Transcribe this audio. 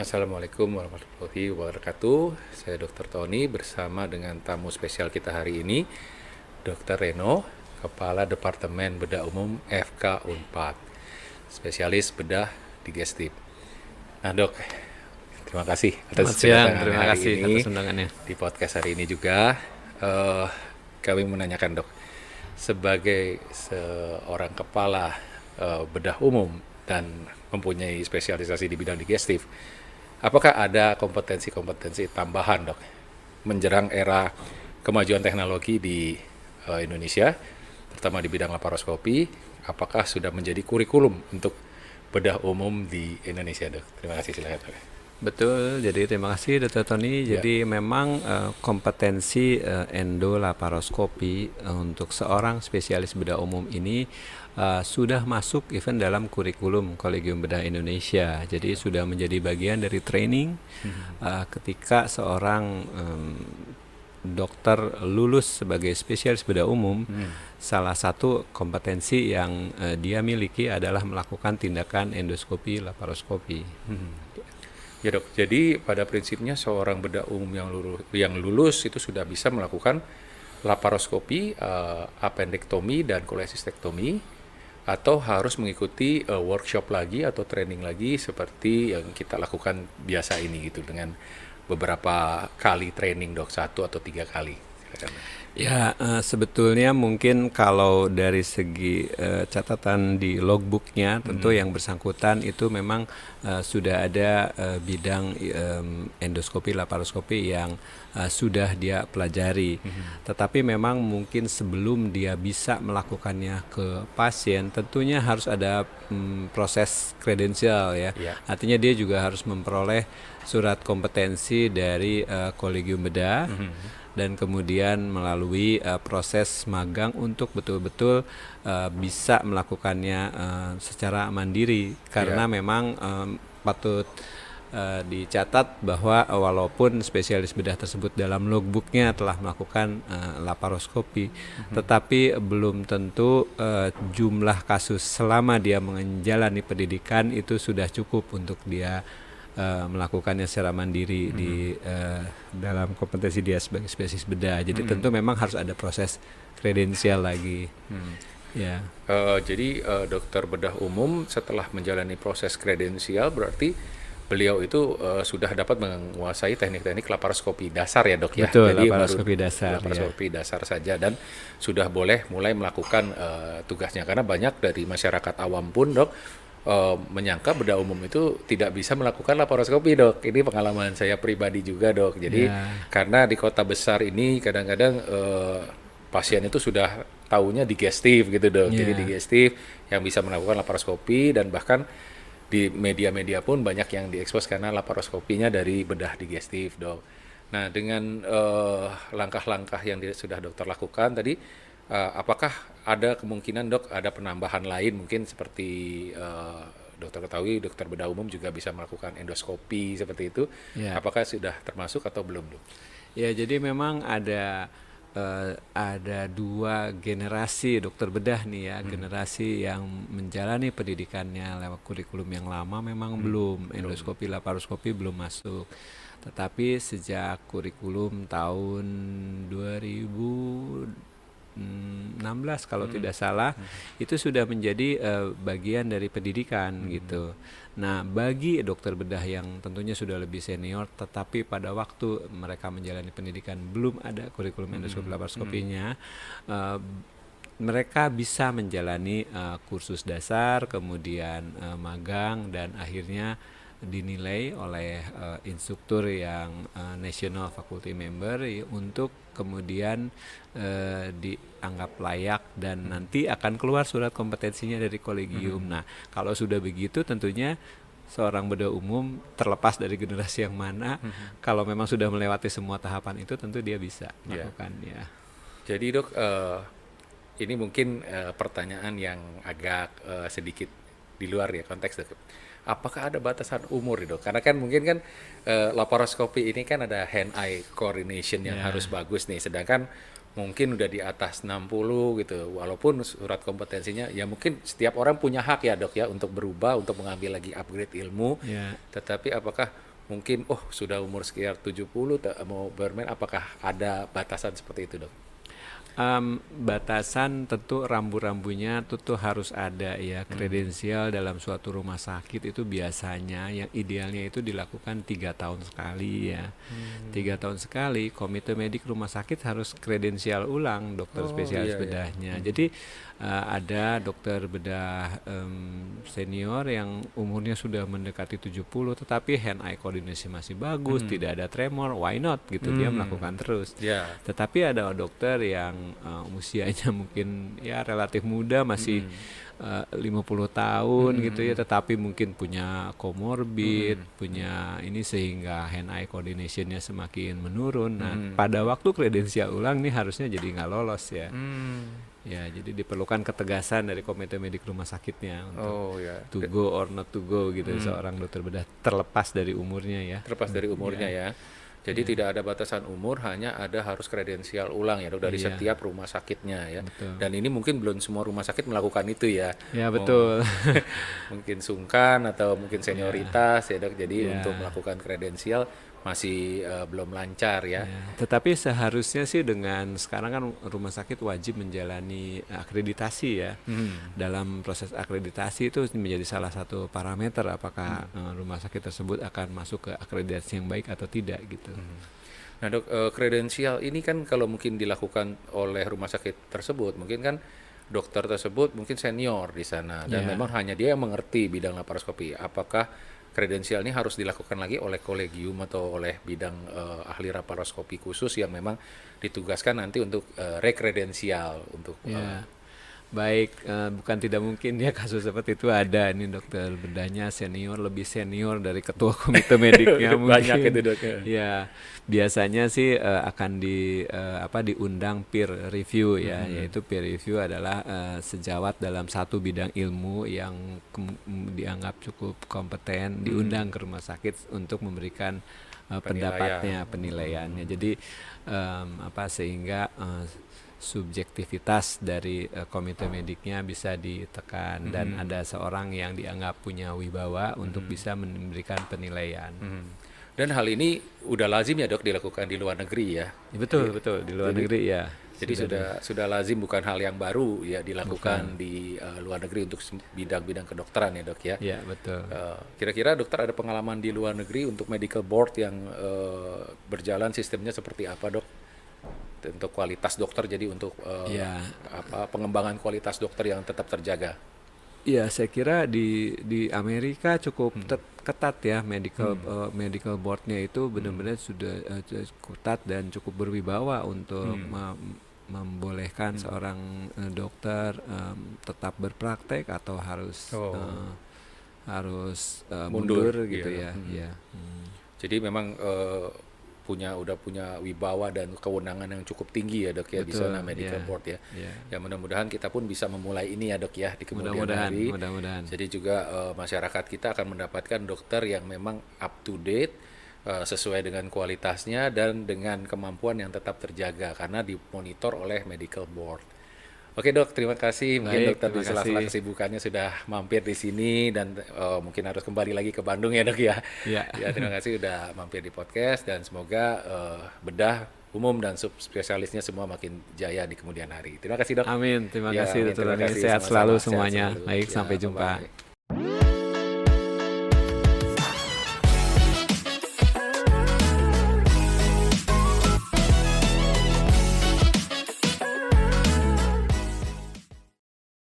Assalamualaikum warahmatullahi wabarakatuh. Saya Dr. Tony bersama dengan tamu spesial kita hari ini, Dr. Reno, Kepala Departemen Bedah Umum FK Unpad, spesialis bedah digestif. Nah dok, terima kasih atas Terima hari kasih ini atas undangannya. di podcast hari ini juga. Kami menanyakan dok, sebagai seorang kepala bedah umum dan mempunyai spesialisasi di bidang digestif, apakah ada kompetensi-kompetensi tambahan dok menjelang era kemajuan teknologi di Indonesia, terutama di bidang laparoskopi? Apakah sudah menjadi kurikulum untuk bedah umum di Indonesia dok? Terima kasih, silakan dok. Betul, jadi terima kasih Dr. Tony. Ya. Jadi memang kompetensi endolaparoskopi untuk seorang spesialis bedah umum ini sudah masuk even dalam kurikulum Kolegium Bedah Indonesia. Jadi sudah menjadi bagian dari training ketika seorang dokter lulus sebagai spesialis bedah umum. Salah satu kompetensi yang dia miliki adalah melakukan tindakan endoskopi laparoskopi. Ya dok, jadi pada prinsipnya seorang bedah umum yang lulus itu sudah bisa melakukan laparoskopi, appendektomi dan kolesistektomi, atau harus mengikuti workshop lagi atau training lagi seperti yang kita lakukan biasa ini gitu, dengan beberapa kali training dok, 1 atau 3 kali. Silakan. Ya, sebetulnya mungkin kalau dari segi catatan di logbooknya, tentu yang bersangkutan itu memang sudah ada bidang endoskopi, laparoskopi yang sudah dia pelajari. Tetapi memang mungkin sebelum dia bisa melakukannya ke pasien, tentunya harus ada proses kredensial ya. Ya. Artinya dia juga harus memperoleh surat kompetensi dari Kolegium Bedah. Dan kemudian melalui proses magang untuk betul-betul bisa melakukannya secara mandiri, karena memang patut dicatat bahwa walaupun spesialis bedah tersebut dalam logbooknya telah melakukan laparoskopi, tetapi belum tentu jumlah kasus selama dia menjalani pendidikan itu sudah cukup untuk dia melakukannya secara mandiri di dalam kompetensi dia sebagai spesialis bedah. Jadi tentu memang harus ada proses kredensial lagi. Ya. Jadi dokter bedah umum setelah menjalani proses kredensial berarti beliau itu sudah dapat menguasai teknik-teknik laparoskopi dasar ya dok ya. Betul, Jadi laparoskopi baru dasar, laparoskopi dasar saja, dan sudah boleh mulai melakukan tugasnya, karena banyak dari masyarakat awam pun dok menyangka bedah umum itu tidak bisa melakukan laparoskopi dok. Ini pengalaman saya pribadi juga dok. Jadi karena di kota besar ini kadang-kadang pasien itu sudah taunya digestif gitu dok. Jadi digestif yang bisa melakukan laparoskopi, dan bahkan di media-media pun banyak yang diekspos karena laparoskopinya dari bedah digestif dok. Nah dengan langkah-langkah yang sudah dokter lakukan tadi, apakah ada kemungkinan dok ada penambahan lain, mungkin seperti dokter ketahui dokter bedah umum juga bisa melakukan endoskopi seperti itu, apakah sudah termasuk atau belum dok? Ya, jadi memang ada dua generasi dokter bedah nih ya. Generasi yang menjalani pendidikannya lewat kurikulum yang lama memang belum, endoskopi, laparoskopi belum masuk. Tetapi sejak kurikulum tahun 2016 kalau tidak salah, itu sudah menjadi bagian dari pendidikan gitu. Nah, bagi dokter bedah yang tentunya sudah lebih senior, tetapi pada waktu mereka menjalani pendidikan belum ada kurikulum endoskopi laparoskopinya, mereka bisa menjalani kursus dasar, kemudian magang, dan akhirnya dinilai oleh instruktur yang national faculty member untuk kemudian dianggap layak, dan nanti akan keluar surat kompetensinya dari kolegium. Nah, kalau sudah begitu tentunya seorang bedah umum terlepas dari generasi yang mana, kalau memang sudah melewati semua tahapan itu tentu dia bisa melakukannya. Jadi dok, ini mungkin pertanyaan yang agak sedikit di luar ya konteks dok. Apakah ada batasan umur dok? Karena kan mungkin kan laparoskopi ini kan ada hand-eye coordination yang harus bagus nih, sedangkan mungkin udah di atas 60 gitu, walaupun surat kompetensinya ya mungkin setiap orang punya hak ya dok ya untuk berubah, untuk mengambil lagi upgrade ilmu, tetapi apakah mungkin sudah umur sekitar 70 mau bermain, apakah ada batasan seperti itu, Dok? Batasan tentu rambu-rambunya tentu harus ada ya. Kredensial dalam suatu rumah sakit itu biasanya yang idealnya itu dilakukan 3 tahun sekali ya. 3 tahun sekali komite medik rumah sakit harus kredensial ulang dokter spesialis Iya, iya. bedahnya. Jadi ada dokter bedah senior yang umurnya sudah mendekati 70 tetapi hand eye coordination masih bagus, tidak ada tremor, why not gitu, dia melakukan terus. Ya. Tetapi ada dokter yang usianya mungkin ya relatif muda, masih 50 tahun gitu ya, tetapi mungkin punya comorbid, punya ini sehingga hand eye coordinationnya semakin menurun. Nah, pada waktu kredensial ulang nih harusnya jadi nggak lolos ya. Ya, jadi diperlukan ketegasan dari komite medik rumah sakitnya untuk Ya. to go or not to go gitu seorang dokter bedah, terlepas dari umurnya ya. Terlepas dari umurnya ya. Jadi tidak ada batasan umur, hanya ada harus kredensial ulang ya, Dok, dari Iya. setiap rumah sakitnya ya. Betul. Dan ini mungkin belum semua rumah sakit melakukan itu ya. Ya, betul. Mungkin sungkan atau mungkin senioritas ya, Dok. Jadi Ya. untuk melakukan kredensial masih belum lancar ya. Ya, tetapi seharusnya sih dengan sekarang kan rumah sakit wajib menjalani akreditasi ya. Dalam proses akreditasi itu menjadi salah satu parameter apakah rumah sakit tersebut akan masuk ke akreditasi yang baik atau tidak gitu. Nah, Dok, kredensial ini kan kalau mungkin dilakukan oleh rumah sakit tersebut, mungkin kan dokter tersebut mungkin senior di sana dan Ya. memang hanya dia yang mengerti bidang laparoskopi. Apakah kredensial ini harus dilakukan lagi oleh kolegium atau oleh bidang ahli laparoskopi khusus yang memang ditugaskan nanti untuk rekredensial untuk Ya, baik, bukan tidak mungkin ya kasus seperti itu ada. Ini dokter bedahnya senior, lebih senior dari ketua komite mediknya mungkin. banyak itu, Dok. Ya, biasanya sih akan diundang peer review ya, yaitu peer review adalah sejawat dalam satu bidang ilmu yang dianggap cukup kompeten, diundang ke rumah sakit untuk memberikan pendapatnya, penilaiannya. Jadi sehingga subjektivitas dari komite mediknya bisa ditekan dan ada seorang yang dianggap punya wibawa untuk bisa memberikan penilaian. Dan hal ini udah lazim ya, Dok, dilakukan di luar negeri ya. Betul, di luar negeri ya. Jadi sudah lazim, bukan hal yang baru ya dilakukan di luar negeri untuk bidang-bidang kedokteran ya, Dok ya. Ya, betul. Kira-kira dokter ada pengalaman di luar negeri untuk medical board yang berjalan sistemnya seperti apa, Dok? Untuk kualitas dokter, jadi untuk pengembangan kualitas dokter yang tetap terjaga. Iya, saya kira di Amerika cukup ketat ya medical boardnya itu benar-benar sudah ketat dan cukup berwibawa untuk membolehkan seorang dokter tetap berpraktek atau harus mundur gitu ya. Ya. Jadi memang udah punya wibawa dan kewenangan yang cukup tinggi ya, Dok ya. Betul, di sana medical board ya. Ya, mudah-mudahan kita pun bisa memulai ini ya, Dok ya, di kemudian hari. Mudah-mudahan. Jadi juga masyarakat kita akan mendapatkan dokter yang memang up to date, sesuai dengan kualitasnya dan dengan kemampuan yang tetap terjaga karena dimonitor oleh medical board. Oke, Dok, terima kasih. Mungkin dokter di sela-sela kesibukannya sudah mampir di sini dan mungkin harus kembali lagi ke Bandung ya, Dok ya. Ya. Ya, terima kasih udah mampir di podcast dan semoga bedah umum dan subspesialisnya semua makin jaya di kemudian hari. Terima kasih, Dok. Amin. Terima Ya, kasih, amin. Dr. Terima Roni. kasih. Sehat Sama-sama. selalu Sehat semuanya. selalu. Baik, Ya, sampai jumpa. bye-bye.